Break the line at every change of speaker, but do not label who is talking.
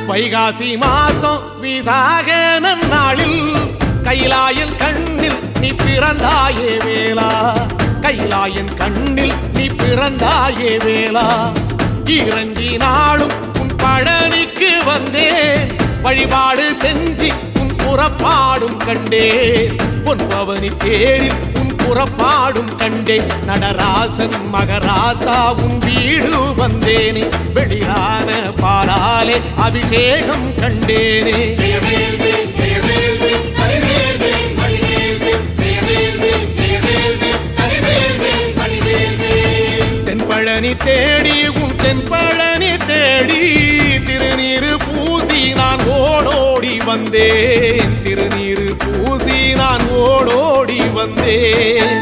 வைகாசி மாசம் விசாக நன்னாளில் கைலாயன் கண்ணில் நீ பிறந்தாயே வேளா, கைலாயன் கண்ணில் நீ பிறந்தாயே வேளா. இறங்கி நாளும் உன் பழனிக்கு வந்தே, வழிபாடு செஞ்சு உன் புறப்பாடும் கண்டே. பொன்பவனி தேரில் உன் புறப்பாடும் கண்டே. நடராசன் மகராசா உன் வீடு வந்தேனே, வெளியான பாலாலே அபிஷேகம் கண்டேனே. தென்பழனி தேடி உன் தென்பழனி தேடி, திருநீரு பூசி நான் ஓடோடி வந்தேன், திருநீரு பூசி நான் ஓடோடி வந்தேன்.